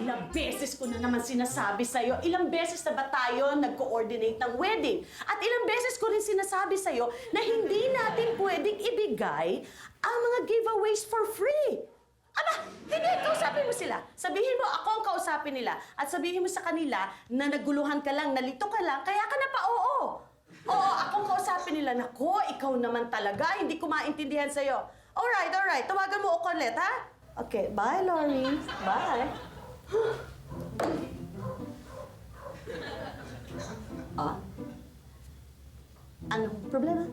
Ilang beses ko na naman sinasabi sa'yo, ilang beses na ba tayo nag-coordinate ng wedding? At ilang beses ko rin sinasabi sa'yo na hindi natin pwedeng ibigay ang mga giveaways for free. Aba, hindi, kausapin mo sila. Sabihin mo, ako ang kausapin nila. At sabihin mo sa kanila na naguluhan ka lang, nalito ka lang, kaya ka na pa oo. Oo, akong kausapin nila. Nako, ikaw naman talaga, hindi ko maintindihan sa'yo. Alright. Tawagan mo ako ulit, ha? Okay, bye, Lori. Bye. Ah? Anong problema?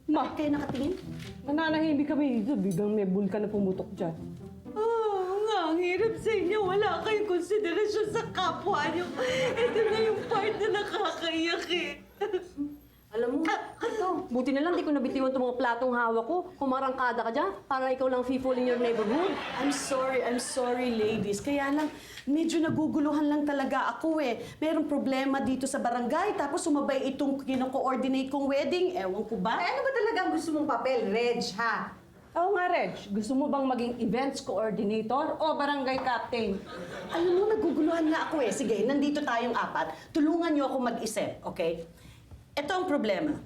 Ma, Kayo nakatingin? nananahimik kami dito. Biglang may bulkan na pumutok dyan. Ang hirap sa inyo. Wala kayong konsiderasyon sa kapwa niyo. Ito na yung part na nakakaiyak eh. Alam mo, ito, buti na lang di ko nabitiwan itong mga platong hawak ko. Kumarangkada ka dyan, para ikaw lang people in your neighborhood. I'm sorry, ladies. Kaya lang, medyo naguguluhan lang talaga ako eh. Merong problema dito sa barangay, tapos sumabay itong kino-coordinate kong wedding. Ewan ko ba? Ano ba talaga ang gusto mong papel, Reg, ha? Oo nga, Reg. Gusto mo bang maging events coordinator o barangay captain? Alam mo, naguguluhan nga ako eh. Sige, nandito tayong apat. Tulungan niyo ako mag-isip, okay? Ito ang problema.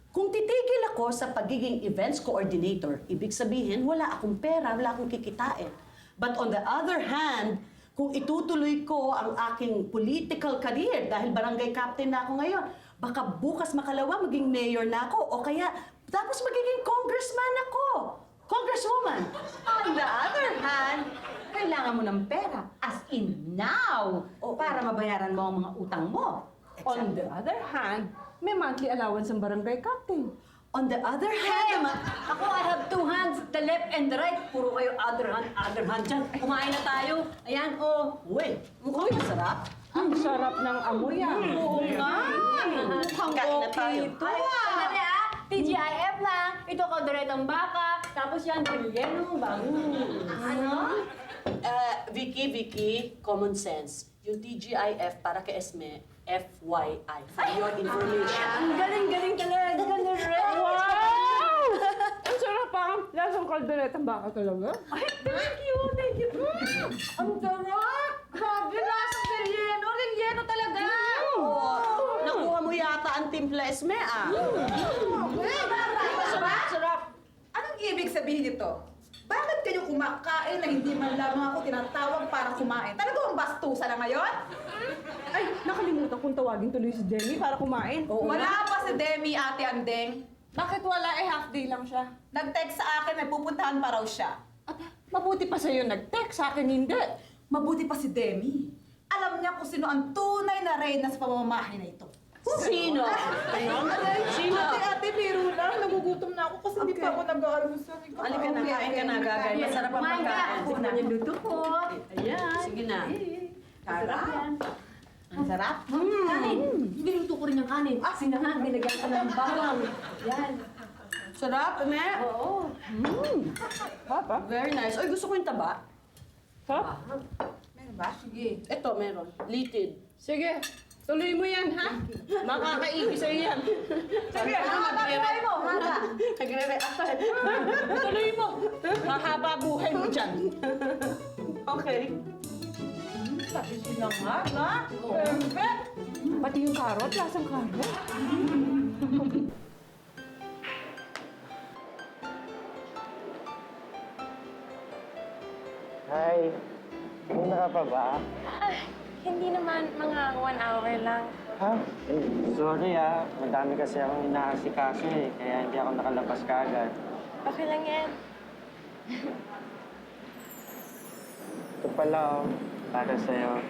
Kung titigil ako sa pagiging events coordinator, ibig sabihin, wala akong pera, wala akong kikitain. But on the other hand, kung itutuloy ko ang aking political career, dahil barangay captain na ako ngayon, baka bukas makalawa maging mayor na ako, o kaya tapos magiging congressman ako. Congresswoman. On the other hand, kailangan mo ng pera, as in now, para mabayaran mo ang mga utang mo. On the other hand, may monthly allowance ang barangay captain. On the other hand naman, Ako, I have two hands, the left and the right. Puro kayo other hand dyan. Kumain na tayo. Ayan, oh. uy, mukhang masarap. Ang sarap ng amoy ah. Oo nga. Mukhang Kain na okay tayo. ito Sandali ah, TGIF lang. Ito kalderetang baka. Tapos yan, relleno, bango. Ano? Vicky, common sense. Yung TGIF para kay Esme, FYI, for your information. Ang galing-galing talaga ni Red. Wow! Ang sarap ah. Lasang kalderetang baka talaga. Ay, thank you. Ang sarap! Grabe, lasang relleno. Relleno talaga! Oh, nakuha mo yata ang timpla Esme, ah. Sarap! Anong ibig sabihin nito? Bakit kayo kumakain na hindi man lamang ako tinatawag para kumain? Talagang bastusa na ngayon? Ay, nakalimutan kong tawagin tuloy si Jenny para kumain. Wala pa si Demi, Ate Andeng. Bakit wala eh? Half day lang siya. Nag-text sa akin, may pupuntahan pa raw siya. Mabuti pa sa'yo nag-text, sa akin hindi. Mabuti pa si Demi. Alam niya kung sino ang tunay na reyna sa pamamahay na ito. Sino? Sino? Ate, biro lang. Nagugutom na ako kasi hindi pa ako nag-aalusan. Halika na, kain ka na, gagay. Masarap ang Kumain ka. pagkain. Tignan yung luto ko. Ayan. Sige na. Sarap. Ang sarap. Kanin. Niluto ko rin yung kanin. Sinangag, nilagyan ka ng bawang. Yan. Sarap, Esme. Oo. Papa? Very nice. Oy, gusto ko yung taba. Ha? Meron ba? Sige. Ito, meron. Litid. Sige, tuloy mo yan, ha? Makakaigi sa'yo yan. Sige, buhay mo. Hanga. Nagre-react. Tuloy mo. Mahaba buhay mo dyan. Okay. Sabi sila nga, ha? Perfect. Pati yung karot, lasang karot. Hi, una ka pa ba? Hindi naman, mga 1 hour lang. Ha? Sorry madami kasi akong inaasikaso kaya hindi ako nakalabas kaagad. Okay lang yan. Ito pala para sa'yo.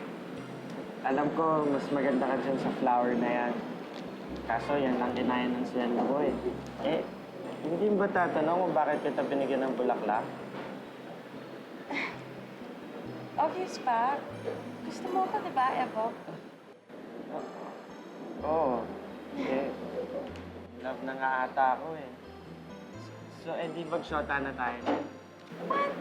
Alam ko, mas maganda ka dyan sa flower na yan. Kaso yan lang kinaya ng sweldo ko hindi ba tatanong kung bakit kita binigyan ng bulaklak? Obvious pa. Gusto mo ko, di ba, Evo? Oo. Love na nga ata ako So, di mag-shota na tayo. What?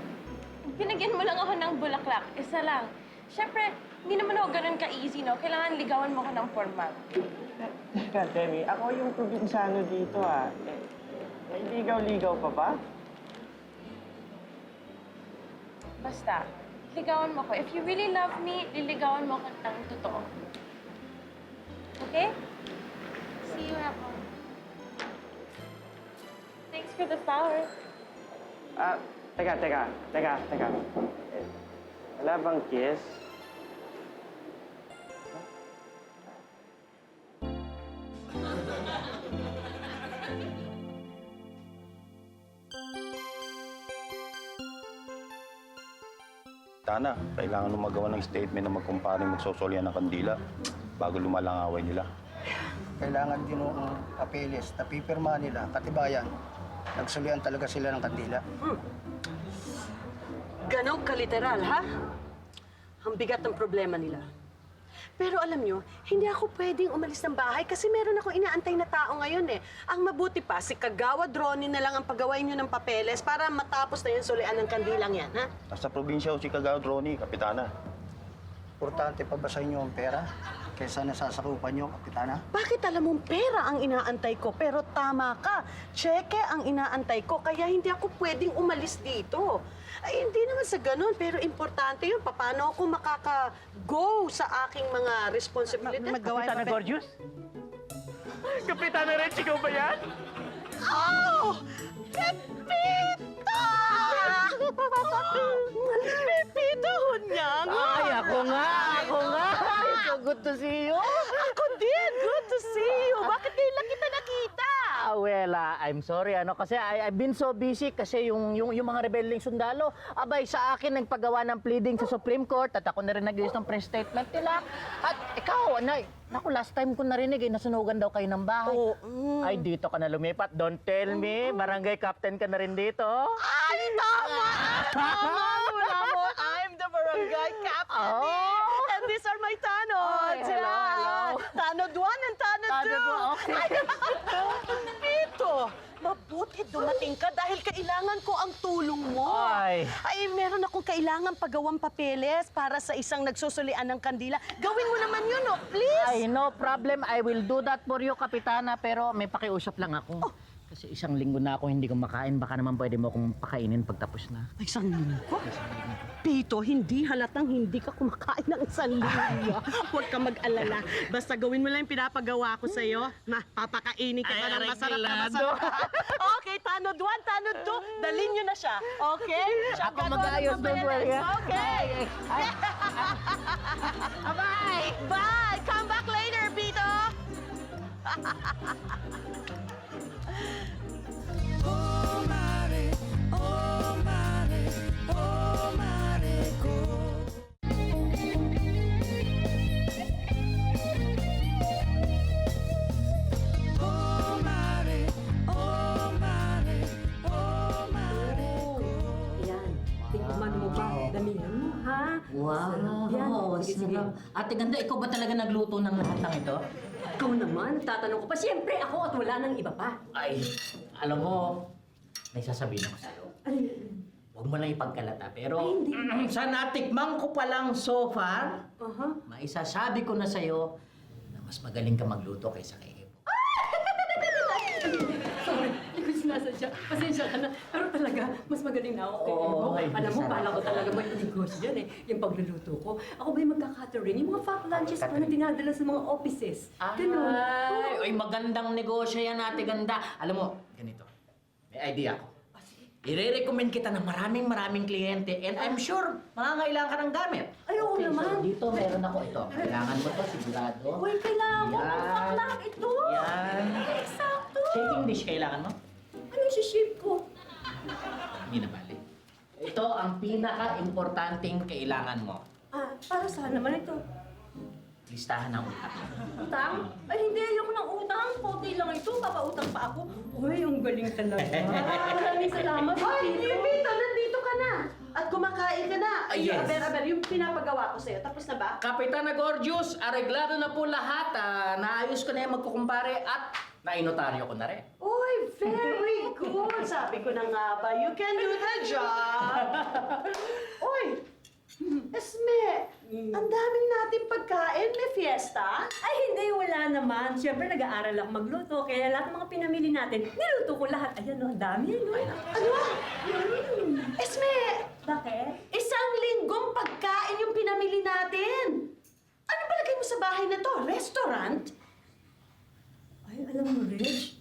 Binigyan mo lang ako ng bulaklak. Isa lang. Siyempre, hindi naman ako ganun ka-easy, no? Kailangan ligawan mo ko ng formal. Teka, Demi, ako yung probinsyano dito may ligaw-ligaw pa ba? Basta, ligawan mo ko. If you really love me, liligawan mo ko ng totoo. Okay? See you, Apple. Thanks for the flowers. Teka. Eh, wala bang kiss? Tana, kailangan mo magawa ng statement na magkumpare magsosolya ng kandila bago lumalang away nila. Kailangan din ng papeles na pipirma nila, katibayan. Nagsulian talaga sila ng kandila. Ganon kaliteral, ha? Ang bigat ng problema nila. Pero alam nyo, hindi ako pwedeng umalis ng bahay kasi meron akong inaantay na tao ngayon eh. Ang mabuti pa, si Kagawad Ronnie na lang ang paggawain nyo ng papeles para matapos na yung sulian ng kandilang yan, ha? Nasa probinsya o si Kagawad Ronnie, Kapitana. Importante pa ba sa inyo ang pera kaysa nasasakupan nyo, Kapitana? Bakit alam mong pera ang inaantay ko? Pero tama ka, tseke ang inaantay ko, kaya hindi ako pwedeng umalis dito. Ay, hindi naman sa ganun, pero importante yun. Paano ako makaka-go sa aking mga responsibilidad? Kapitana Gorgeous? Kapitana Rich, ikaw ba yan? Oh! Pepito! Pepito, hunyang! Ay, ako nga! So good to see you! Ako din! Good to see you! Bakit ngayon lang kita nakita? Well, I'm sorry, kasi I've been so busy kasi yung mga rebelding sundalo, abay, sa akin nagpagawa ng pleading sa Supreme Court at ako na rin nag-release ng press statement nila. At ikaw, naku, last time ko narinig, nasunugan daw kayo ng bahay. Ay, dito ka na lumipat. Don't tell me, barangay captain ka na rin dito. Ay, tama! Tama! Wala mo! I'm the barangay captain! Oh. And these are my tanods! Ay, hello. Tanod 1 and tanod 2! Tanod one, okay. Pito, mabuti dumating ka dahil kailangan ko ang tulong mo. Ay. Meron akong kailangan pagawang papeles para sa isang nagsusulian ng kandila. Gawin mo naman yun, oh, please! Ay, no problem. I will do that for you, Kapitana, pero may pakiusap lang ako. Kasi isang linggo na ako hindi kumakain. Baka naman pwede mo akong pakainin pagtapos na. Isang linggo? Pito, hindi halatang hindi ka kumakain ng isang linggo. Huwag ka mag-alala. Basta gawin mo lang yung pinapagawa ko sa'yo. Papakainin ka Ay, ng masarap na arreglado. masarap. Okay, tanod 1, tanod 2. Dalhin nyo na siya. Okay? Siya Ako gagawa ng mag-ayos, don't worry, papeles. ha? Okay. Bye! Bye! Come back later, Pito! Ayan. Tikman mo ba? Damihan mo, ha? Wow, Yan. Sige, sige. sarap. Ate Ganda, ikaw ba talaga nagluto ng lahat ng ito? Ikaw naman, tatanong ko pa. Siyempre, ako at wala nang iba pa. Ay, alam mo, may sasabihin ako sa'yo. Ano yun? Huwag mo lang ipagkalata, pero Ay, hindi. sa natikmang ko pa lang so far, Aha. maisasabi ko na sa'yo na mas magaling ka magluto kaysa kay Evo. Sorry, hindi ko sinasadya. Pasensya ka na. Pero talaga, mas magaling na ako kay Oo, Evo. okay, Alam mo, sarap. pala ko talaga may negosyo yan eh. Yung pagluluto ko. Ako ba yung magka-catering? Yung mga pack lunches ko na dinadala sa mga offices. Ganun. Ay, magandang negosyo yan, Ate Ganda. Alam mo, ganito, may idea ako. I-recommend kita ng maraming kliyente and I'm sure makangailangan ka ng gamit. Ay, oo naman. So dito meron ako ito. Kailangan mo to, sigurado. Uy, kailangan ko. Yan. Pakpak ito. Yan. Eksakto. Shaking dish kailangan mo? Ano yung shape ko? Hindi na bali. Ito ang pinaka-importanting kailangan mo. Para saan naman ito? Listahan ng utang. Utang? Ay, hindi. Ayoko ng utang. Puti lang ito. Papautang pa ako. Uy, ang galing talaga. Maraming salamat. Ay, Pito, nandito ka na. At kumakain ka na. Ay, yes. Aber, yung pinapagawa ko sa'yo. Tapos na ba? Kapitana Gorgeous, areglado na po lahat. Naayos ko na yung magkukumpare at nainotaryo ko na rin. Uy, very good. Sabi ko na nga ba, you can do the job. Uy, Esme, ang daming nating pagkain. May fiesta? Ay, hindi. Wala naman. Siyempre, nag-aaral ako magluto. Kaya lahat ng mga pinamili natin, niluto ko lahat. Ayan, ang dami. No? Ano? Esme, Bakit? isang linggong pagkain yung pinamili natin. Ano palagay mo sa bahay na to? Restaurant? Ay, alam mo, Reg,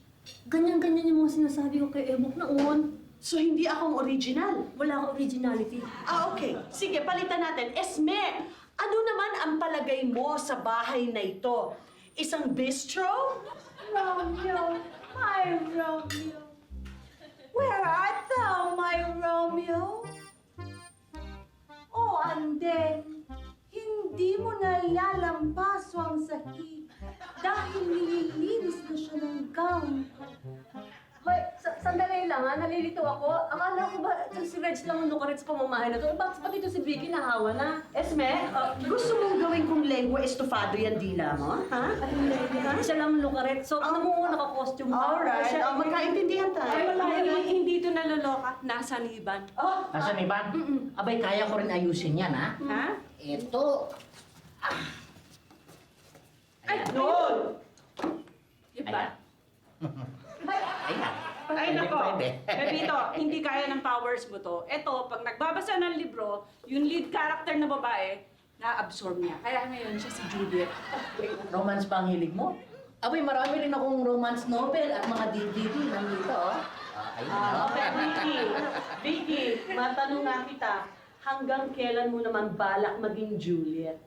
ganyan-ganyan yung mga sinasabi ko kay Ebok noon. So, hindi akong original. Wala akong originality. Okay. Sige, palitan natin. Esme, ano naman ang palagay mo sa bahay na ito? Isang bistro? Romeo, my Romeo. Where art thou, my Romeo? Oh, Ande, hindi mo nalalampaso ang sakit dahil nililinis na siya ng gown. Hoy, sandali lang ha, nalilito ako. Akala ko ba si Reg lang ang lukarit sa pamamahay na to? Bakit pati ito si Vicky nahawa na? Esme, gusto mong gawin kong lengua estofado yan dila mo? Ha? Ay, siya lang ang lukarit. So, ano mo naka-costume pa? Alright. Magkaintindihan tayo. Hindi ito naloloka. Nasa liban. Nasaan Ivan? Abay, kaya ko rin ayusin yan, ha? Ha? Ito. Ay, Ayan. doon! Iba? Ayan. Ay, Pwede, nako. pwede. Bebito, hindi kaya ng powers mo to. Ito, pag nagbabasa ng libro, yung lead character na babae, na-absorb niya. Kaya ngayon siya si Juliet. Romance ba ang hilig mo? Abay, marami rin akong romance novel at mga DVD nandito, oh. Ayun. Vicky, matanong nga kita, hanggang kailan mo naman balak maging Juliet?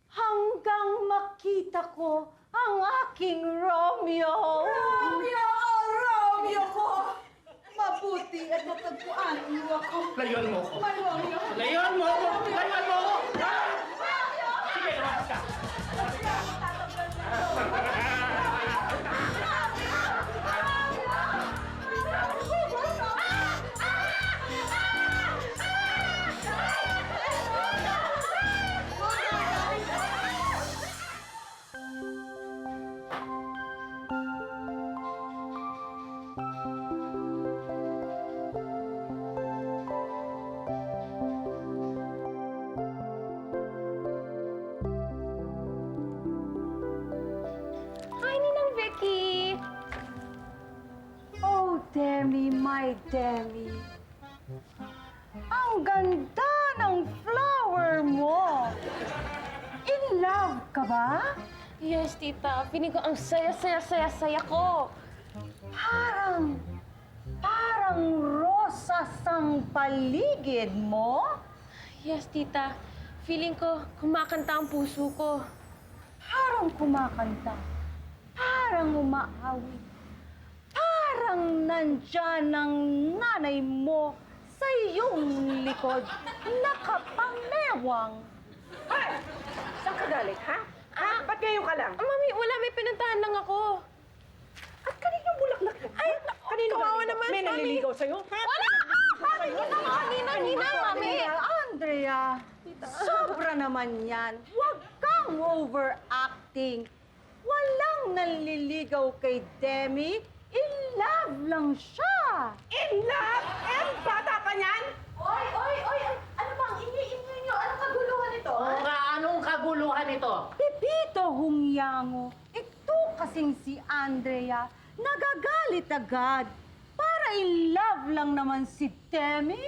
Hanggang makita ko ang aking Romeo. Romeo, Romeo ko! Mabuti at matagpuan mo ako. Layon mo ko. My Romeo. Layon mo ko! Layon mo ko! Sige, lumabas ka. Hi, Ninang Vicky! Oh, Demi, my Demi. Ang ganda ng flower mo. In love ka ba? Yes, tita. Feeling ko ang saya ko. Parang rosas ang paligid mo. Yes, tita. Feeling ko kumakanta ang puso ko. Parang kumakanta. Parang umaawit. Parang nandyan ang nanay mo sa iyong likod. Nakapamewang. Saan ka galing, ha? Ha? Ba't ngayon ka lang? Mami, wala. May pinuntahan lang ako. At kaninong bulaklak yan? Ay, kanino kawawa galing? naman, May Mami. naliligaw sa'yo? Ha? Wala! Ninang, mami! Andrea, sobra naman yan. Huwag kang overacting. Walang nanliligaw kay Demi. In love lang siya. In love? Eh, bata pa niyan? Oy! Ano bang ingi-ingi nyo? Anong kaguluhan ito? Oo nga, anong kaguluhan ito? Pepito Humyango, ito kasing si Andrea, nagagalit agad. Para in love lang naman si Demi.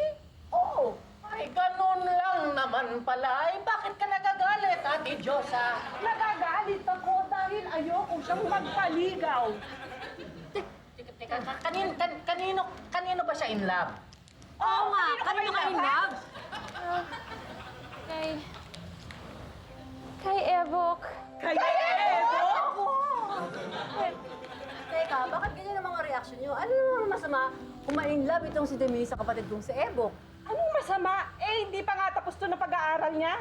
Oh, ay ganun lang naman pala. Ay, bakit ka nagagalit, Ate Diyosa? Nagagalit ako dahil ayoko siyang magpaligaw. Teka, kanino ba siya in love? Oo nga, kanino ka in love? Kay Evok. Kaya Evo? Teka, bakit ganyan ang mga reaction niyo? Ano naman masama kung ma-in love itong si Demi sa kapatid kong si Ebok? Anong masama? Eh, hindi pa nga tapos to na pag-aaral niya.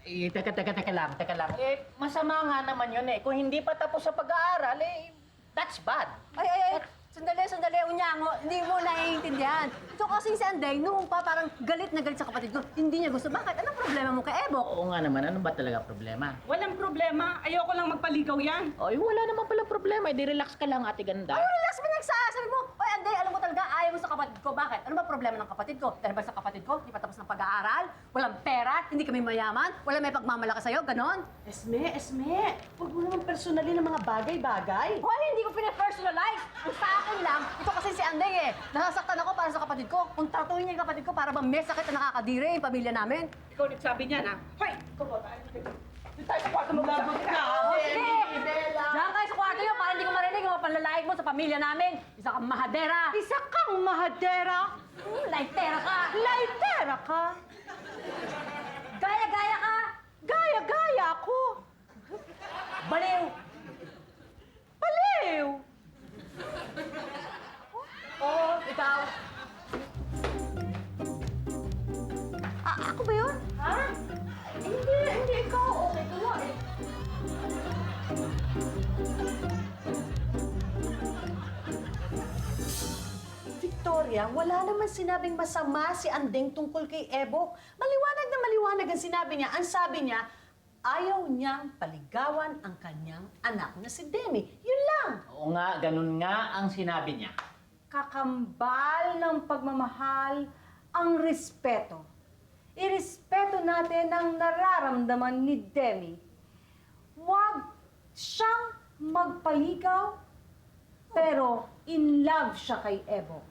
Eh, teka lang. Eh, masama nga naman yun eh. Kung hindi pa tapos sa pag-aaral, eh, that's bad. Ay, sandali, Unyango. Hindi mo naiintindihan. Ito kasi si Anday, noong pa parang galit na galit sa kapatid ko. Hindi niya gusto. Bakit? Anong problema mo kay Ebok? Oo nga naman, ano ba talaga problema? Walang problema. Ayoko lang magpaligaw yan. Oy, wala naman pala problema. Eh, di relax ka lang, Ate Ganda. Ay, relax mo nagsasabi mo. Ay, Anday, alam mo talaga talaga ayaw mo sa kapatid ko. Bakit? Ano ba problema ng kapatid ko? Dahil ba sa kapatid ko, hindi pa tapos ng pag-aaral? Walang pera? Hindi kami mayaman? Wala may pagmamalaki sa'yo? Ganon? Esme, huwag mo naman personally ng mga bagay-bagay. Hoy, hindi ko pina-personalize! Ang sa akin lang, ito kasi si Anday eh. Nasasaktan ako para sa kapatid ko. Kung tratuhin niya yung kapatid ko para bang may sakit na nakakadire yung pamilya namin. Ikaw nagsabi niya na, hoy, kumo tayo. Tayo sa kwarto mo. Sige! Diyan kayo sa kwarto niyo para hindi ko marinig yung mga panlalaig mo sa pamilya namin. Isa kang mahadera. Isa kang mahadera. Laitera ka. Laitera ka. Gaya-gaya ka. Gaya-gaya ako. Baliw. Baliw. Oo, ikaw. Ako ba yun? Ha? Hindi ikaw. Okay ko lang eh. Victoria, wala naman sinabing masama si Andeng tungkol kay Ebo. Maliwanag na maliwanag ang sinabi niya. Ang sabi niya, ayaw niyang paligawan ang kanyang anak na si Demi. Yun lang. Oo nga, ganun nga ang sinabi niya. Kakambal ng pagmamahal ang respeto. Irespeto natin ang nararamdaman ni Demi. Huwag siyang magpaligaw, pero in love siya kay Ebo.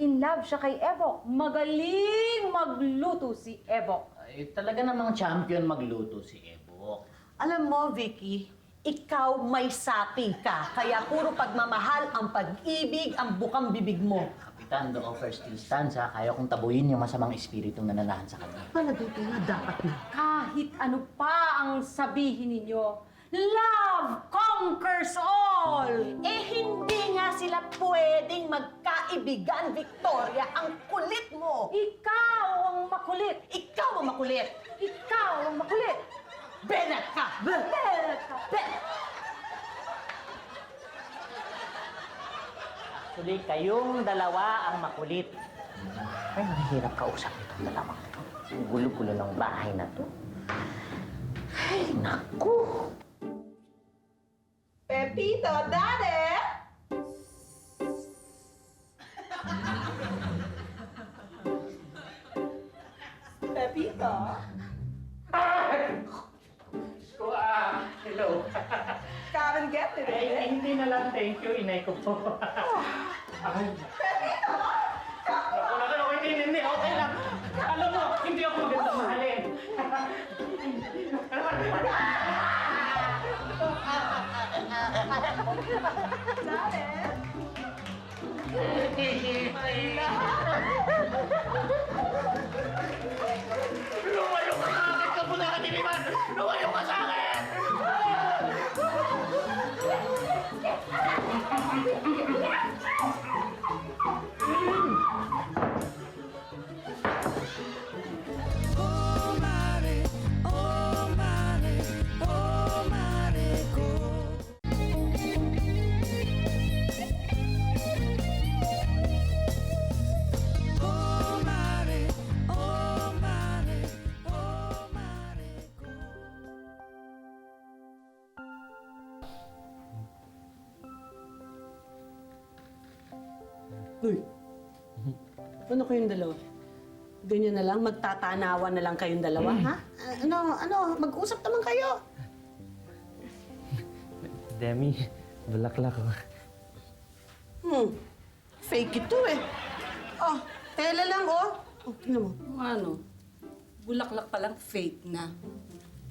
In love siya kay Ebo. Magaling magluto si Ebo. Ay, talaga namang champion magluto si Ebo. Alam mo, Vicky, ikaw may sapi ka. Kaya puro pagmamahal ang pag-ibig, ang bukang bibig mo. Kapitan, the offer still stands ha. Kaya kong tabuyin yung masamang espiritong nananahan sa kanya. Palagay ko nga dapat na. Kahit ano pa ang sabihin ninyo, love conquers all! Eh, hindi nga sila pwedeng magkaibigan, Victoria. Ang kulit mo. Ikaw ang makulit! Ikaw ang makulit. Ikaw ang makulit! Benet ka! Benet ka! Actually, kayong dalawa ang makulit. Ay, mahirap kausap itong dalawang ito. Ang gulo-gulo ng bahay na to. Ay, naku! Pepito, Daddy! Pepito? Hello. Come and get it, Ay, hindi na lang, thank you. Inay ko po. Ay. Naku, hindi. Okay lang. Alam mo, hindi ako magandang mahalin. Lumayo ka sa akin, kapula ka diliman! Lumayo ka sa akin! Uy, ano kayong dalawa? Ganyan na lang? Magtatanawan na lang kayong dalawa, ha? Mag-usap naman kayo. Demi, bulaklak ako. Fake ito eh. Oh, tela lang, oh. Oh, tingnan mo. Ano? Bulaklak palang fake na.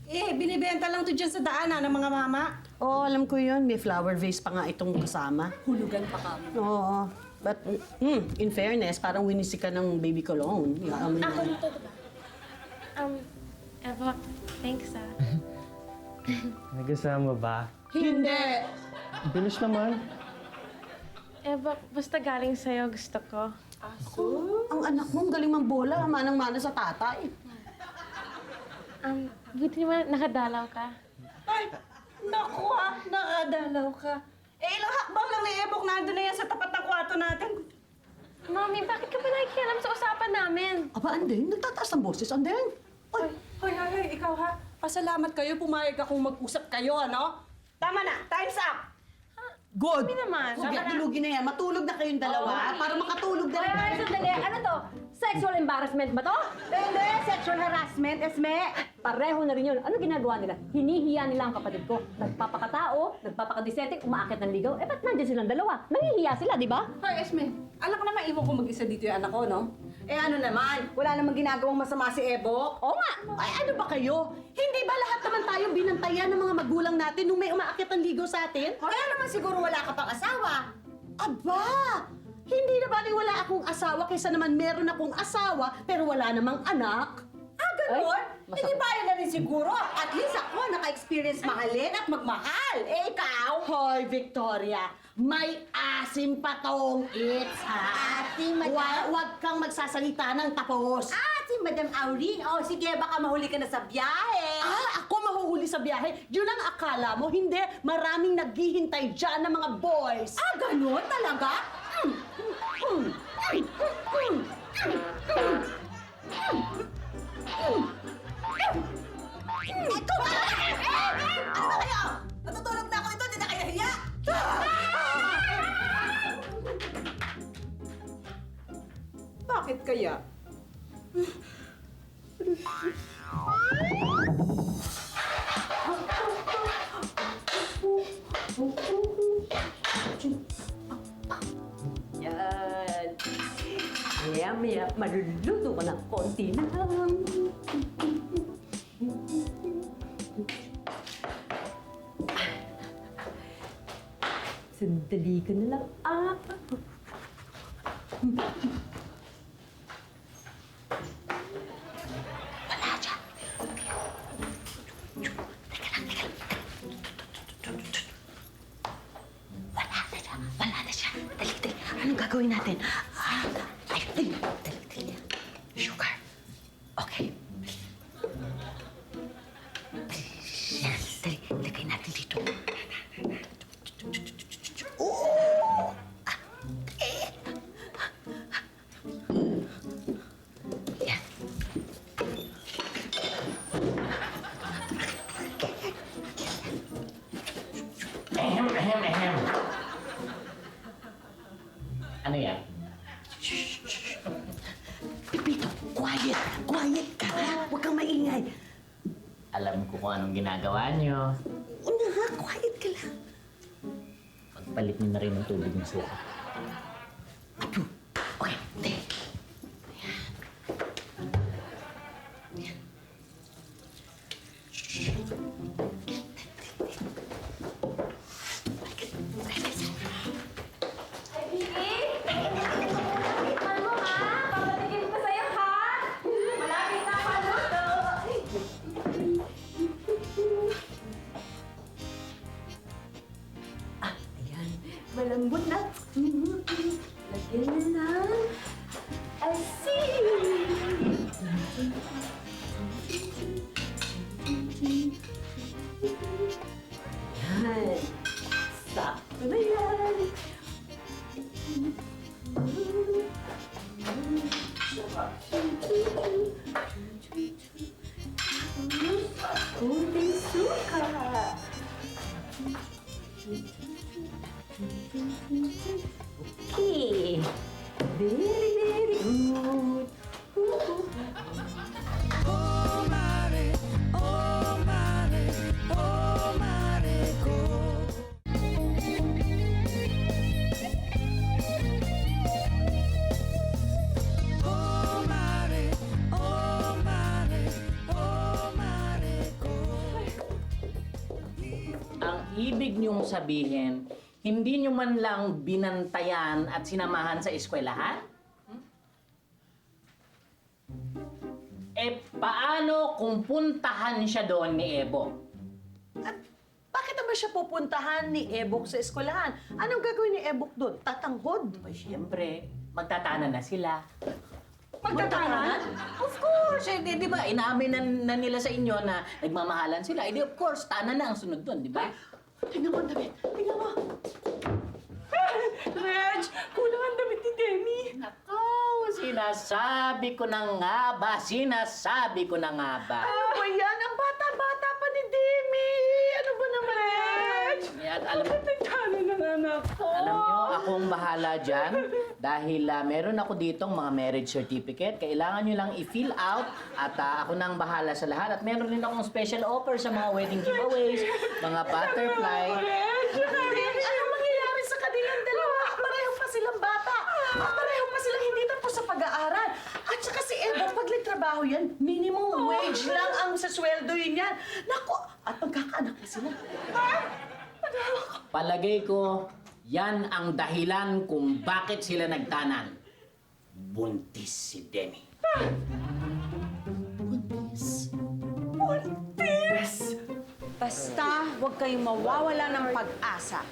Eh, binibenta lang to dyan sa daanan ng mga mama. Oh, alam ko yun. May flower vase pa nga itong kasama. Hulugan pa ka. Oo. But, in fairness, parang winisi ka ng baby cologne. Yung amoy Ako na. dito, diba? Eva, thanks ah. Nagkasama ba? Hindi! Bilis naman. Eva, basta galing sa'yo, gusto ko. Ang anak mo, ang galing mambola. Manang-mana sa tatay. Buti naman nakadalaw ka. Ay, naku nakadalaw ka. Eh, ilang hakbang lang ni Ebok nandun na yan sa tapat ng kwarto natin. Mami, bakit ka ba nakikialam sa usapan namin? Aba, Andeng, nagtataas ng boses, Andeng. Ay, Hoy, ikaw ha. Pasalamat kayo, pumayag akong mag-usap kayo, ano? Tama na, time's up! Good. Kami naman. Sige, tulugin na yan. Matulog na kayong dalawa para makatulog na rin. Ay, sandali. Ano to? Sexual embarrassment ba to? Hindi, sexual harassment, Esme. Pareho na rin yun. Ano ginagawa nila? Hinihiya nila ang kapatid ko. Nagpapakatao, nagpapakadisente, umaakit ng ligaw. Eh, ba't nandiyan silang dalawa? Nangihiya sila, di ba? Hoy, Esme, alam ko naman iwan ko mag-isa dito yung anak ko, no? Eh ano naman, wala namang ginagawang masama si Ebo. Oo nga. Ay, ano ba kayo? Hindi ba lahat naman tayo binantayan ng mga magulang natin nung may umaakit ng ligaw sa atin? Kaya naman siguro wala ka pang asawa. Aba! Hindi na ba wala akong asawa kaysa naman meron akong asawa pero wala namang anak? Ah, ganun? Ay, Hindi ba yun na rin siguro? At least ako naka-experience mahalin at magmahal. Eh, ikaw? Hoy, Victoria! May asim pa tong it's, ha? Asim, madam. Huwag kang magsasalita ng tapos. Ah, si Madam Auring. Oh, sige, baka mahuli ka na sa biyahe. Ah, ako mahuhuli sa biyahe? Yun ang akala mo? Hindi. Maraming naghihintay dyan ng mga boys. Ah, ganun talaga? Ito ba? Ano ba kayo? Natutulog na ako ito, hindi na kayo hiya. Bakit kaya? Yan. Maya-maya, maluluto ko ng konti lang. Sandali ka na lang. Wala na siya. Dali, dali. Anong gagawin natin? Ay, dali, dali, dali. Sugar. Okay. Yan, dali. Lagay natin dito. Oo! Yan. Ahem. Ano yan? Pipito, quiet. Quiet ka. Huwag kang maingay. Alam ko kung anong ginagawa niyo. Una nga, quiet ka lang. Pagpalit niyo na rin ng tubig ng suka. Okay, dali. Malambot na. Lagyan na ng asin. Yan. Sakto na yan. Kunting suka. Okay. Very good. Ang ibig niyong sabihin, hindi niyo man lang binantayan at sinamahan sa eskwelahan? Eh, paano kung puntahan siya doon ni Ebo? At bakit naman siya pupuntahan ni Ebok sa eskwelahan? Anong gagawin ni Ebok doon? Tatanghod? Ay, siyempre, magtatanan na sila. Magtatanan? Of course! Eh, di ba, inaamin na nila sa inyo na nagmamahalan sila. Eh, di, of course, tanan na ang sunod doon, di ba? Tingnan mo ang damit. Tingnan mo. Reg, kulang ang damit ni Demi. Nako, sinasabi ko na nga ba? Sinasabi ko na nga ba? Ano ba yan? Ang bata-bata pa ni Demi. Ano ba naman yan? Yan, alam mo, Nagtalo na nga Alam nyo, akong bahala dyan. Dahil meron ako ditong mga marriage certificate. Kailangan nyo lang i-fill out at ako nang bahala sa lahat. At meron din akong special offer sa mga wedding giveaways, mga butterfly. Anong mangyayari sa kanilang dalawa? Pareho pa silang bata. Pareho pa silang hindi tapos sa pag-aaral. At saka si Eva, pag nagtrabaho yan, minimum wage lang ang sasweldoin yan. Naku, at magkakaanak na sila. Palagay ko, yan ang dahilan kung bakit sila nagtanan. Buntis si Demi. Basta huwag kayong mawawala ng pag-asa.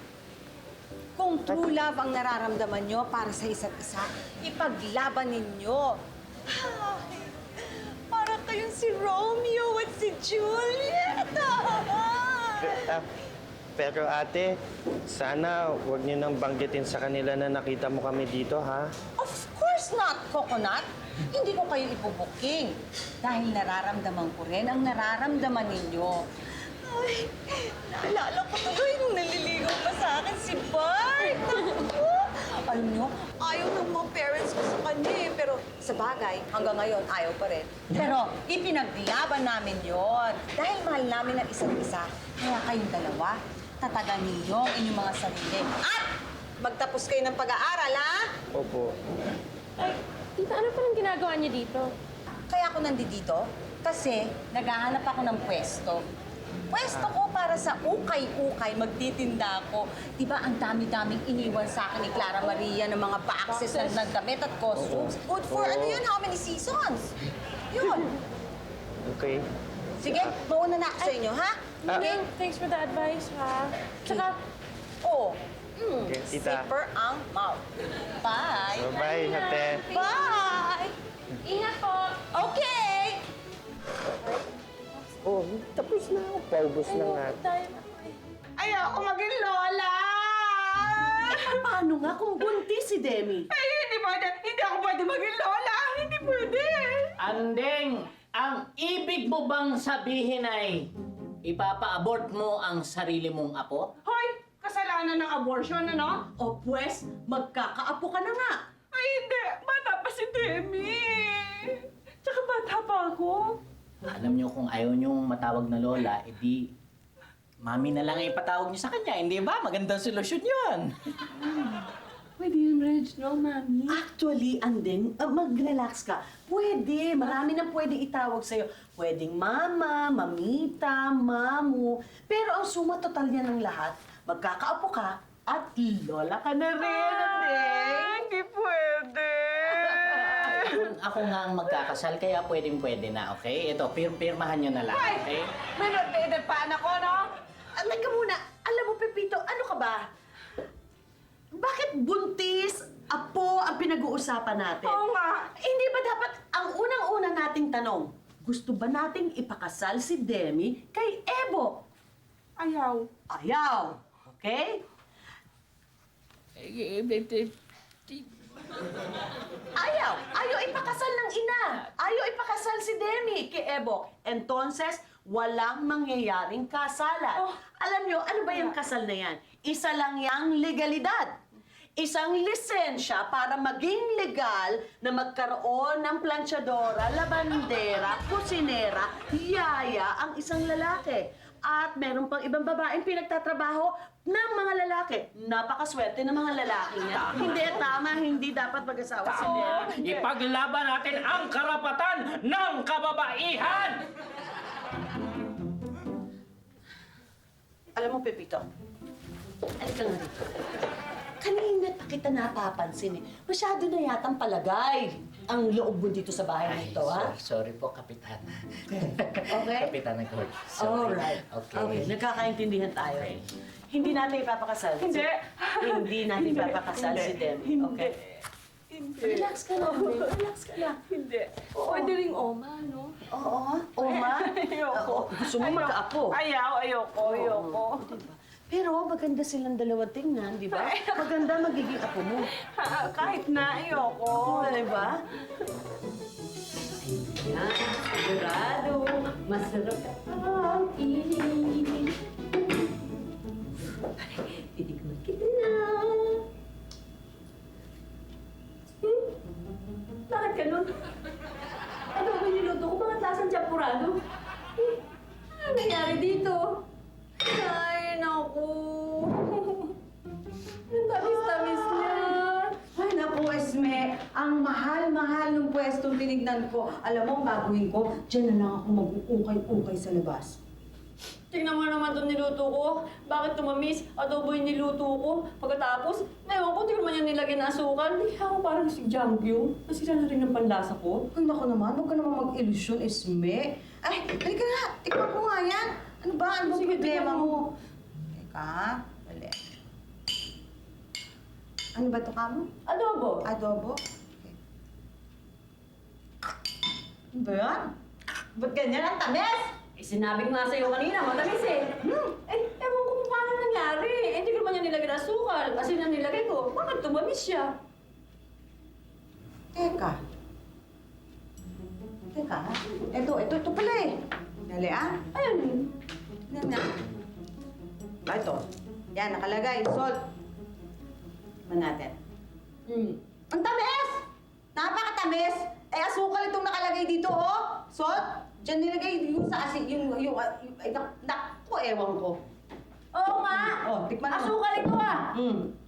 Kung true love ang nararamdaman nyo para sa isa't isa, ipaglaban ninyo. Para kayong si Romeo at si Juliet. Pero ate, sana huwag niyo nang banggitin sa kanila na nakita mo kami dito, ha? Of course not, Coconut. Hindi ko kayo ibubuking. Dahil nararamdaman ko rin ang nararamdaman ninyo. Ay, naalala ko tuloy nung naliligaw pa sa akin si Bart. Alam nyo, ayaw ng mga parents ko sa kanya eh. Pero sa bagay, hanggang ngayon, ayaw pa rin. Pero ipinaglaban namin yon. Dahil mahal namin ang isa't isa. Kaya kayong dalawa, tatagan ninyo ang inyong mga sarili. At magtapos kayo ng pag-aaral, ha? Opo. Ay, tita, ano pa nang ginagawa niyo dito? Kaya ako nandito kasi naghahanap ako ng pwesto. Pwesto ko para sa ukay-ukay, magtitinda ako. Diba ang dami-daming iniwan sa akin ni Clara Maria ng mga boxes ng damit at costumes? Good for ano yun? How many seasons? Yun. Okay. Sige, mauna na ako sa inyo, ha? Okay? Thanks for the advice, ha? Tsaka, Oh. Okay, tita. Zipper ang mouth. Bye. Bye, ate. Bye! ingat po! Okay! Oh, tapos na ako. Paubos na nga. Ayoko maging lola! Paano nga kung buntis si Demi? Ay, hindi pwede. Hindi ako pwede maging lola. Hindi pwede. Andeng, ang ibig mo bang sabihin ay ipapa-abort mo ang sarili mong apo? Hoy, kasalanan ng abortion, ano? O pwes, magkakaapo ka na nga. Ay, hindi. Bata pa si Demi. Tsaka bata pa ako. Alam niyo kung ayaw niyong matawag na lola, edi mami na lang ang ipatawag niyo sa kanya, hindi ba? Magandang solusyon yun. Pwede yun, Reg, no, mami? Actually, Andeng, mag-relax ka. Pwede, marami nang pwede itawag sa'yo. Pwedeng mama, mamita, mamu. Pero ang suma total niya ng lahat, magkakaapo ka at lola ka na rin, Andeng. Hindi pwede. Ako nga ang magkakasal, kaya pwedeng-pwede na, okay? Ito, pirmahan niyo na lang, okay? May not-dated pa anak ko, no? Teka muna, alam mo, Pepito, ano ka ba? Bakit buntis, apo ang pinag-uusapan natin? Oo nga. Hindi ba dapat ang unang-una nating tanong, gusto ba nating ipakasal si Demi kay Ebo? Ayaw. Ayaw, okay? Ayaw ipakasal ng ina. Ayaw ipakasal si Demi kay Ebo. Entonces, walang mangyayaring kasalan. Alam nyo, ano ba yung kasal na yan? Isa lang yang legalidad. Isang lisensya para maging legal na magkaroon ng planchadora, labandera, kusinera, yaya ang isang lalaki. At meron pang ibang babaeng pinagtatrabaho ng mga lalaki. Napakaswerte ng mga lalaki niya. Hindi tama, hindi dapat mag-asawa si Demi. Ipaglaban natin ang karapatan ng kababaihan! Alam mo, Pepito, halika nga dito. Kanina pa kita napapansin eh. Masyado na yatang palagay ang loob mo dito sa bahay nito, ha? Sorry po, Kapitan. Okay? Kapitan ng Court. Sorry. Alright. Okay. Nagkakaintindihan tayo. Hindi natin ipapakasal. Hindi. Hindi natin ipapakasal si Demi. Okay? Hindi. Relax ka lang, Demi. Relax ka lang. Hindi. Pwede ring oma, no? Oo. Oma. Ayoko. Gusto mo magkaapo. Ayoko. Diba? Pero maganda silang dalawa tingnan, di ba? Maganda magiging apo mo. Kahit na, ayoko. Diba? Yan, sigurado. Masarap ka. Titikman kita na. mahal ng pwestong tinignan ko. Alam mo, ang gagawin ko, dyan na lang ako mag-uukay-ukay sa labas. Tingnan mo naman itong niluto ko. Bakit tumamis? Adobo yung niluto ko. Pagkatapos, ewan ko, tingnan mo yung nilagyan na asukal. Hindi ako parang si Jangkyo. Nasira na rin ang panlasa ko. Ay, naku naman, huwag ka naman mag-ilusyon, Esme. Ay, halika na, tikman ko nga yan. Ano ba? Ano bang Sige, problema tikman mo. mo? Teka, dali. Ano ba ito, Kamo? Adobo. Adobo? Okay. Ano ba yan? Ba't ganyan ang tamis? Eh, sinabi ko nga sa'yo kanina, matamis eh. Ewan ko kung paano nangyari. Hindi ko naman yung nilagay na asukal. Asin ang nilagay ko. Bakit tumamis siya? Teka. Teka. Ito pala eh. Dali ah. Ayun. Tignan na. Ito. Yan, nakalagay. Salt. Tikman natin. Ang tamis! Napakatamis! Eh, asukal itong nakalagay dito, oh. Salt. Diyan nilagay yung sa asin, ay, naku, ewan ko. Oo nga! Oh, tikman mo. Asukal ito ah! Ano?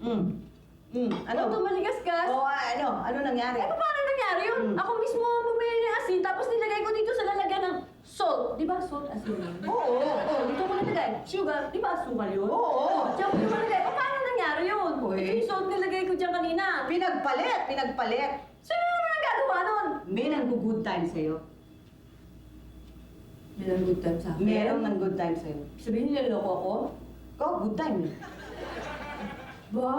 Ano? Tumaligas-gas? Oh, ano nangyari? Eh, paano nangyari yun? Ako mismo ang bumili ng asin, tapos nilagay ko dito sa lalagyan ng salt. Di ba salt asin yun? Oo. Dito ko nilagay. Sugar, di ba asukal yun? Oo. Diyan ko nilagay. Paano nangyari yun? Uy. Ito yung salt nilagay ko dyan kanina. Pinagpalit. Sino naman ang gagawa nun? May nang-good time sa'yo. Meron good time sa akin. Meron ng good time sa'yo. Sabihin niloloko ako? Ikaw, good time eh. Ba?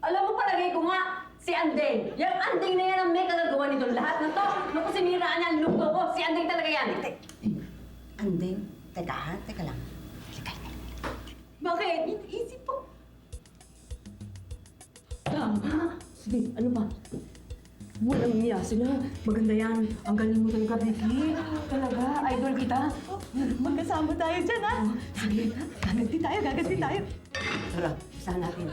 Alam mo, palagay ko nga, si Andeng. Yung Andeng na yan ang may kagagawa nito lahat na to. Naku, siniraan niya ang luto ko. Si Andeng talaga yan. Andeng, teka ha, teka lang. Bakit? Isip po. Tama. Sige, ano pa? Walang niya sila. Maganda yan. Ang galing mo talaga, Becky. Talaga, idol kita. Magkasama tayo dyan ha. Sige, gaganti tayo. Tara, usahan natin.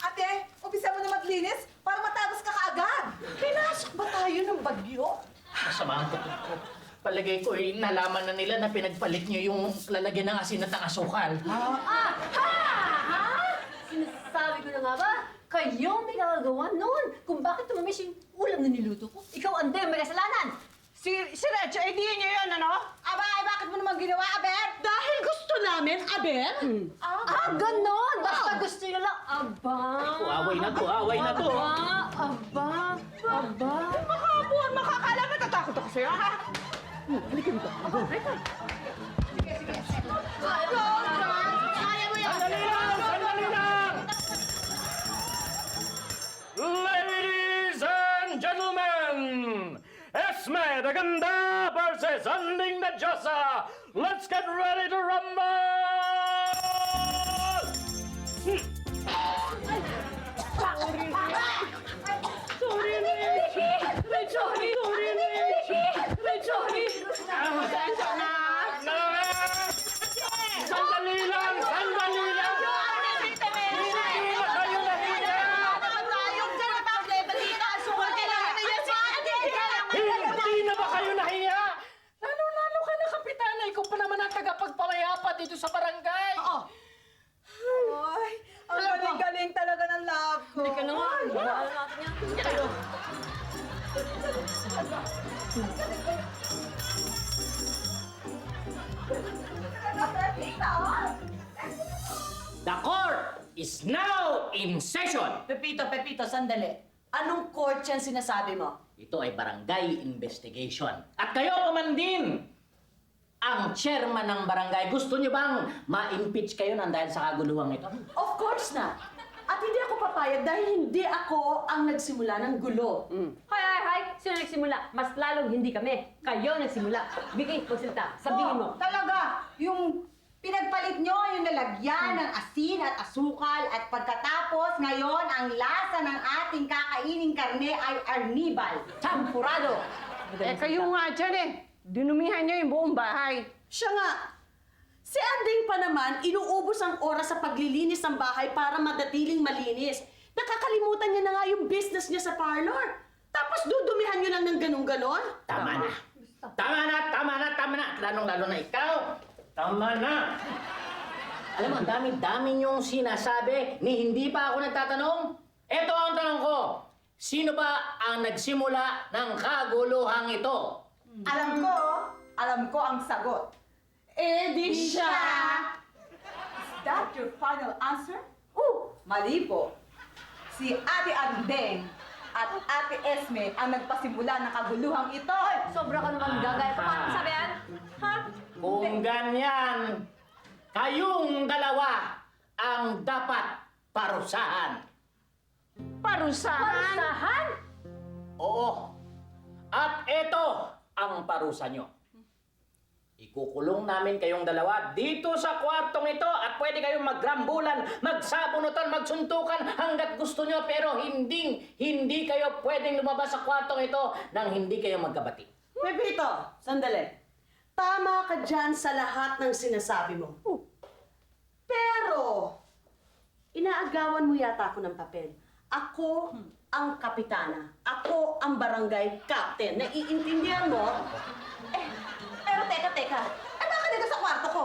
Ate, umpisa mo na maglinis para matapos ka kaagad. Pinasok ba tayo ng bagyo? Masama ang kutot ko. Palagay ko nalaman na nila na pinagpalit niyo yung lalagyan ng asin at ng asukal. Ha? Sinasabi ko na nga ba? Kayo may gagawa noon. Kung bakit tumamis yung ulam na niluto ko. Ikaw, Andeng, may kasalanan. Si Recho, eh di niyo yun, ano? Aba, ay bakit mo naman ginawa, Aber? Dahil gusto namin, Aber. Ganon! Basta gusto nyo lang. Aba! Away na to. Aba! Makabuhan, makakala natatakot ako sa'yo, ha? Sandali lang! Ladies and gentlemen, Esme the Ganda versus Anding the Diyosa. Let's get ready to rumble! Sandali lang! Hindi na kayo nahiya! Hindi na ba kayo nahiya? Lalo ka na, Kapitana. Ikaw pa naman ang tagapagpamayapa dito sa barangay. Ay, ang galing-galing talaga ng love ko. Hindi ka na nga. Bahala natin yan. The court is now in session. Pepito, sandali. Anong court yan sinasabi mo? Ito ay barangay investigation. At kayo naman din, ang chairman ng barangay. Gusto niyo bang ma-impeach kayo nang dahil sa kaguluhang ito? Of course na. At hindi ako papayag dahil hindi ako ang nagsimula ng gulo. Hay! Sino nagsimula? Mas lalong hindi kami. Kayo nagsimula. Vicky, magsalita. Sabihin mo. Talaga, yung Pinagpalit nyo yung lalagyan ng asin at asukal at pagkatapos ngayon ang lasa ng ating kakaining karne ay arnibal, champurado. Kayo nga dyan eh. Dinumihan niyo yung buong bahay. Siya nga, si Anding pa naman, inuubos ang oras sa paglilinis ng bahay para madatiling malinis. Nakakalimutan niya na nga yung business niya sa parlor. Tapos dudumihan niyo lang ng ganun-ganon? Tama na. Tama na, tama na, tama na. Lalong-lalo na ikaw. Tama na. Alam mo, ang dami-dami niyong sinasabi ni hindi pa ako nagtatanong. Ito ang tanong ko. Sino ba ang nagsimula ng kaguluhang ito? Alam ko ang sagot. Di siya! Is that your final answer? Mali po. Si Ate Andeng at Ate Esme ang nagpasimula ng kaguluhang ito. Sobra ka naman gagaya. Paano sabi yan? Ha? Kung ganyan, kayong dalawa ang dapat parusahan. Parusahan? Parusahan? Oo. At ito ang parusa nyo. Ikukulong namin kayong dalawa dito sa kwartong ito at pwede kayong magrambulan, magsabunutan, magsuntukan hanggat gusto nyo pero hindi kayo pwedeng lumabas sa kwartong ito nang hindi kayo magkabati. Pepito, sandali. Tama ka dyan sa lahat ng sinasabi mo. Pero, inaagawan mo yata ako ng papel. Ako ang kapitana. Ako ang barangay captain. Naiintindihan mo? Pero teka. Ano ka dito sa kwarto ko?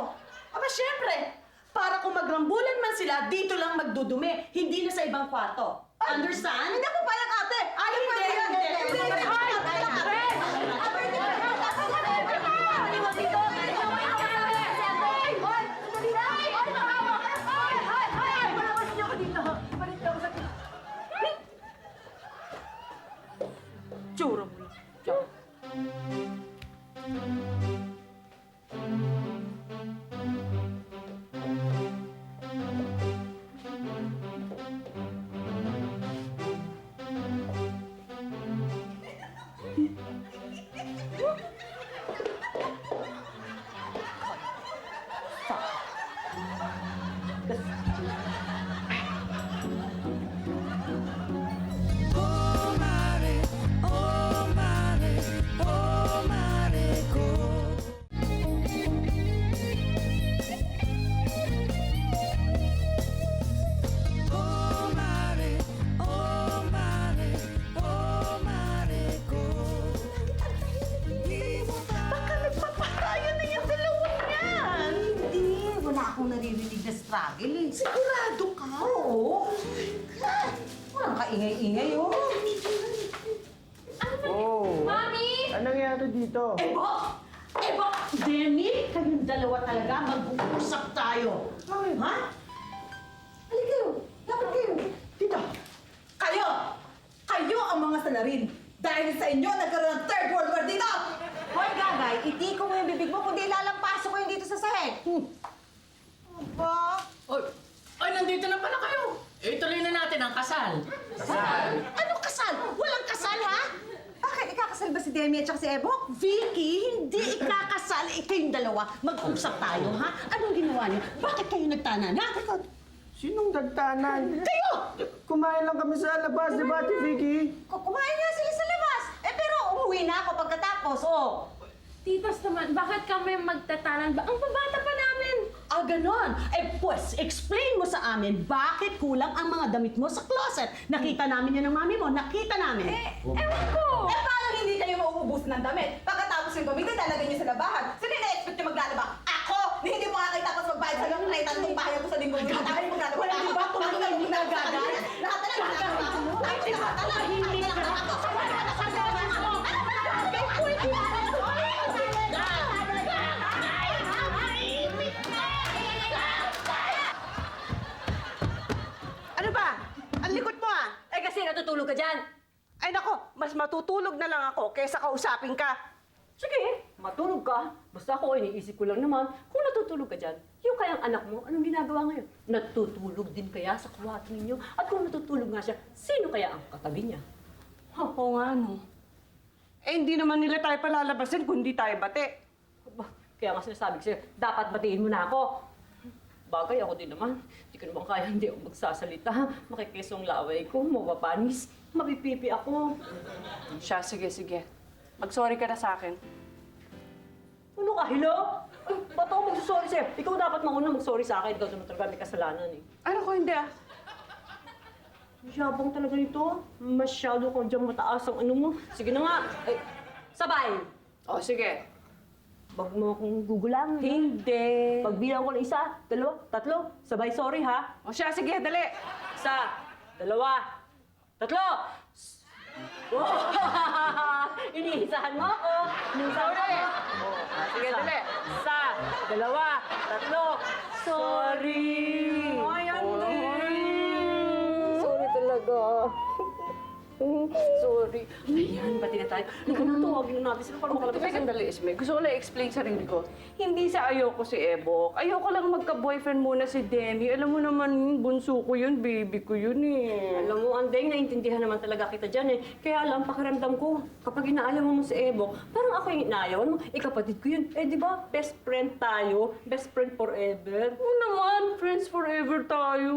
Aba, syempre, para kung magrambulan man sila, dito lang magdudumi, hindi na sa ibang kwarto. Understand? Hindi ako payag, ate! Ay, hindi! Tsura mo lang. Baka nagpapatayo na yung dalawang yan! Hindi, wala akong naririnig na struggle eh. Sigurado ka? Oo. Walang kaingay-ingay oh. Oh, Mami! anong nangyari dito? Ebo! Denny, kayong dalawa talaga, mag-uusap tayo. Ha? Halika kayo. Dapat kayo. Dito. Kayo ang mga salarin. Dahil sa inyo, nagkaroon ng third world war dito! Hoy, Gagay, itiko mo yung bibig mo, kundi lalampaso ko yung dito sa sahig. Aba? Ay, nandito na pala kayo. Ituloy na natin ang kasal. Anong kasal? Walang kasal, ha? Bakit? Ikakasal ba si Demi at saka si Ebok? Vicky, hindi ikakasal. Kayong dalawa, mag-usap tayo, ha? Anong ginawa niyo? Bakit kayo nagtanan, ha? Sinong nagtanan? Kayo! Kumain lang kami sa labas, di ba, Ate Vicky? Kumain nga sila sa labas. Pero umuwi na ako pagkatapos, oh. Titas naman, bakit kami magtatanan ba? Ang babata pa namin! Ganon. Pues, explain mo sa amin, bakit kulang ang mga damit mo sa closet? Nakita namin yan ng mami mo, nakita namin. Ewan ko! Paano hindi kayo mauubusan ng damit? Pagkatapos yung gamitin, talagay niyo sa labahan. Sino na-expect niyo maglalaba? Ako! Na hindi mo kakay tapos magbayad sa lang renta ng bahay ko sa linggo. Gagawin mo maglalaba. Wala, di ba? Tumagal mo na, Gagay. Lahat na lang. Hindi ka. Ano ba? Ang likot mo ah! Eh kasi natutulog ka dyan. Ay nako, mas matutulog na lang ako kaysa kausapin ka. Sige, matulog ka. Basta ako, iniisip ko lang naman, kung natutulog ka dyan, yung kayang anak mo, anong ginagawa ngayon? Natutulog din kaya sa kwarto ninyo? At kung natutulog nga siya, sino kaya ang katabi niya? Oo nga no. Eh hindi naman nila tayo palalabasin kung di tayo bate. Aba, kaya nga sinasabi ko sa'yo, dapat batiin mo na ako. Bagay ako din naman. Hindi ko naman kaya hindi ako magsasalita. Makikisong laway ko, mapapanis, mapipipi ako. Siya, sige. Mag-sorry ka na sa akin. Ano ka, hello? Ay, ba't ako magsasorry sa'yo? Ikaw dapat mauna mag-sorry sa akin. Ikaw naman talaga may kasalanan eh. Ano ko, hindi ah. Masyabang talaga nito. Masyado ko dyan mataas ang ano mo. Sige na nga. Ay, sabay! O, sige. Wag mo akong gugulang. Hindi. Pagbilang ko ng 1, 2, 3, sabay sorry ha. O siya, sige, dali. 1, 2, 3. Iniisahan mo ako. Iniisahan mo ako. Sige, dali. 1, 2, 3. Sorry. Ay, hindi. Sorry talaga. Sorry. Ayan, pati na tayo. Tawagin na natin sila para makalabas. Teka, sandali, Esme. Gusto ko lang i-explain sarili ko. Hindi sa ayoko si Ebok. Ayoko lang magka-boyfriend muna si Demi. Alam mo naman, bunso ko yun, baby ko yun eh. Alam mo, Andeng, naintindihan naman talaga kita dyan eh. Kaya lang, pakiramdam ko, kapag inaayaw mo si Ebok, parang ako yung inaayawan mo. Kapatid ko yun. Eh, di ba, best friend tayo. Best friend forever. Oo naman, friends forever tayo.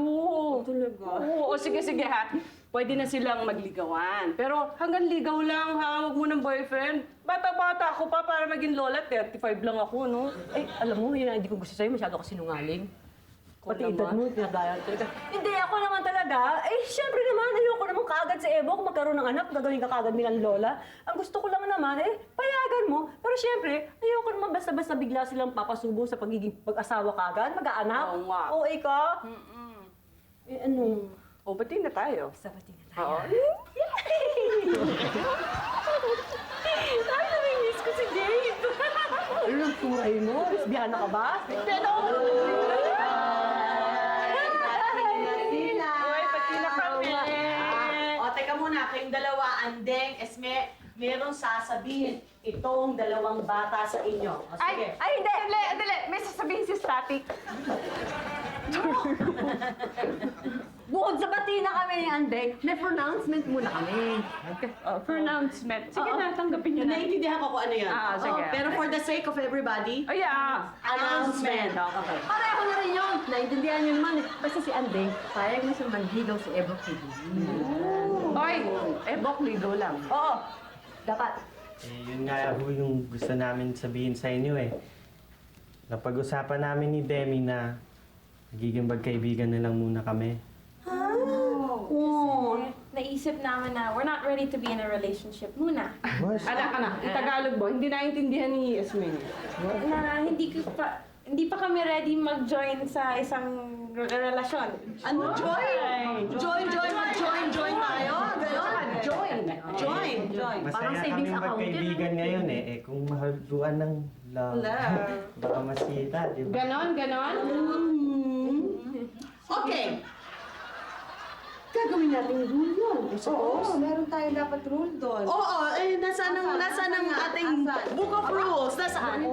Talaga? Oo, sige ha. Pwede na silang magligawan. Pero hanggang ligaw lang ha, huwag mo ng boyfriend. Bata-bata ako pa para maging lola, 35 lang ako, no? Eh, alam mo, yun ang hindi ko gusto sa'yo, masyado ka sinungaling. Pati edad mo, pinagaya talaga. Hindi, ako naman talaga. Eh, syempre naman, ayoko naman kaagad sa Evo. Kung magkaroon ng anak, gagawin ka kaagad nilang lola. Ang gusto ko lang naman, payagan mo. Pero syempre, ayoko naman basta-basta bigla silang papasubo sa pagiging pag-asawa kaagad, mag-aanak. Oo nga. Oo, ikaw? Eh, ano? O, batiin na tayo. Sabati na tayo. Oo. Ay, namimiss ko si Dave. Ano ang turay mo? Lesbiana ka ba? Hindi, no! Uy, pati na kami. O, teka muna, kayong dalawa, Andeng, Esme, merong sasabihin itong dalawang bata sa inyo. O, sige. Ay, hindi. Dali. May sasabihin si Static. Bukod sa bati na kami ni Andeng, may pronouncement muna kami. Pronouncement. Sige na, tanggapin nyo na. Naiintindihan ko kung ano yan. Ah, sige. Pero for the sake of everybody, Ay, announcement. Okay. Pareho na rin yun. Naintindihan nyo naman eh. Basta si Andeng, payag na siya manligaw si Evo TV. Oy, Ebok, ligaw lang. Oo, dapat. Eh, yun nga ho yung gusto namin sabihin sa inyo eh. Napag-usapan namin ni Demi na magiging magkaibigan na lang muna kami. Naisip namin na we're not ready to be in a relationship muna. Boss, Anak, Itagalog mo. Hindi naintindihan ni Yasmin. Na hindi pa kami ready mag-join sa isang relasyon. Ano, join? Join tayo? Ganon? Join. Parang masaya savings kami account magkaibigan ngayon eh. Eh kung mahaluan ng love, baka masita, di ba? Ganon? Okay. Gagawin natin rule yun. Oo, meron tayo dapat rule doon. Oo, nasa ng ating book of rules. Nasaan?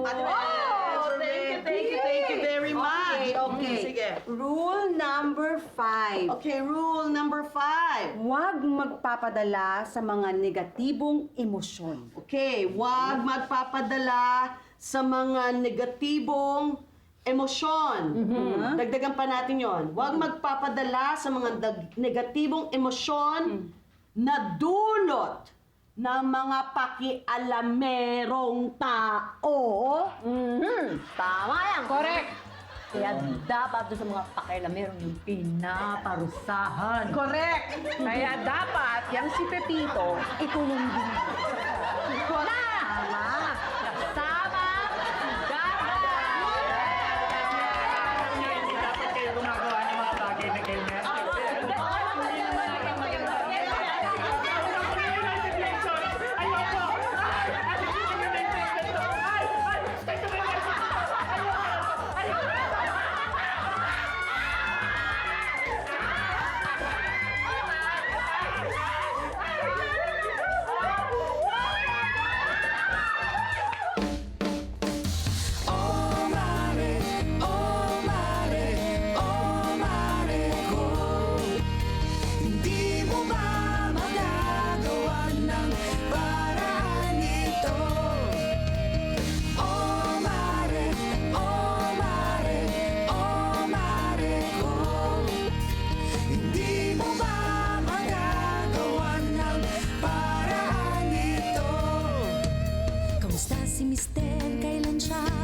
Thank you very much. Okay. Sige. Rule number 5. Okay, rule number 5. Huwag magpapadala sa mga negatibong emosyon. Okay, huwag magpapadala sa mga negatibong emosyon. Dagdagan pa natin yon. Huwag magpapadala sa mga negatibong emosyon na dulot ng mga pakialamerong tao. Tama yan. Correct. Kaya dapat doon sa mga pakialamero yung pinaparusahan. Correct! Kaya dapat, yung si Pepito, ikulong din. Dapat kayo gumagawa ng mga bagay na kayo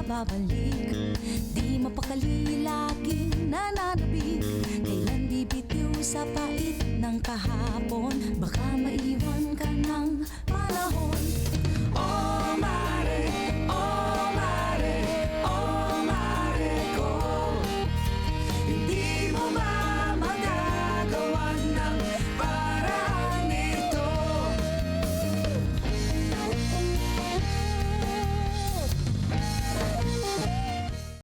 babalik. Di mapakali, laging nananabik. Kailan bibitiw sa pait ng kahapon? Baka maiwan ka ng panahon.